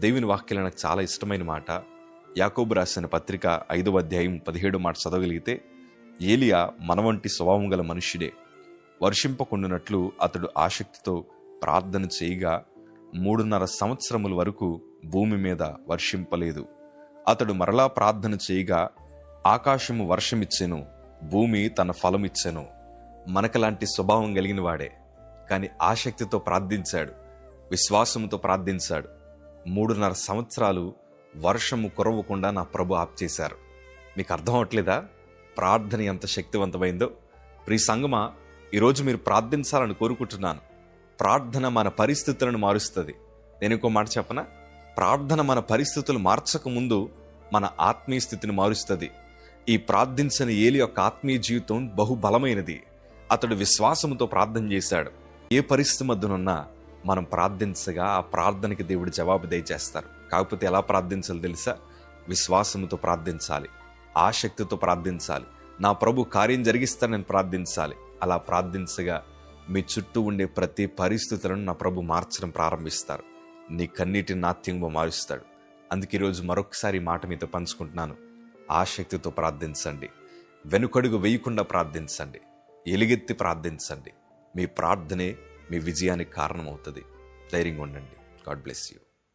దేవుని వాక్యాలు నాకు చాలా ఇష్టమైన మాట. యాకోబు రాసిన పత్రిక 5వ అధ్యాయం 17వ మాట చదవగలిగితే, ఏలియా మన వంటి స్వభావం గల మనుష్యుడే. వర్షింపకుండునట్లు అతడు ఆసక్తితో ప్రార్థన చేయగా 3.5 సంవత్సరముల వరకు భూమి మీద వర్షింపలేదు. అతడు మరలా ప్రార్థన చేయగా ఆకాశము వర్షమిచ్చెను, భూమి తన ఫలమిచ్చెను. మనకలాంటి స్వభావం కలిగిన వాడే, కానీ ఆసక్తితో ప్రార్థించాడు, విశ్వాసంతో ప్రార్థించాడు. 3.5 సంవత్సరాలు వర్షము కురవకుండా నా ప్రభు ఆప్చేశారు. మీకు అర్థం అవట్లేదా ప్రార్థన ఎంత శక్తివంతమైందో? ప్రియ సంగమా, ఈరోజు మీరు ప్రార్థించాలని కోరుకుంటున్నాను. ప్రార్థన మన పరిస్థితులను మారుస్తుంది. నేను ఇంకో మాట చెప్పనా? ప్రార్థన మన పరిస్థితులు మార్చక ముందు మన ఆత్మీయ స్థితిని మారుస్తుంది. ఈ ప్రార్థించిన ఏలి యొక్క ఆత్మీయ జీవితం బహుబలమైనది. అతడు విశ్వాసముతో ప్రార్థన చేశాడు. ఏ పరిస్థితి మధ్యనున్నా మనం ప్రార్థించగా ఆ ప్రార్థనకి దేవుడు జవాబు దయచేస్తారు. కాకపోతే ఎలా ప్రార్థించాలో తెలుసా? విశ్వాసముతో ప్రార్థించాలి, ఆసక్తితో ప్రార్థించాలి. నా ప్రభు కార్యం జరిగిస్తానని ప్రార్థించాలి. అలా ప్రార్థించగా మీ చుట్టూ ఉండే ప్రతి పరిస్థితులను నా ప్రభు మార్చడం ప్రారంభిస్తారు. నీ కన్నీటిని నాట్యంగా మారుస్తాడు. అందుకే ఈరోజు మరొకసారి మాట మీతో పంచుకుంటున్నాను. ఆసక్తితో ప్రార్థించండి, వెనుకడుగు వేయకుండా ప్రార్థించండి, ఎలుగెత్తి ప్రార్థించండి. మీ ప్రార్థనే మీ విజయానికి కారణమవుతుంది. ధైర్యంగా ఉండండి. God bless you.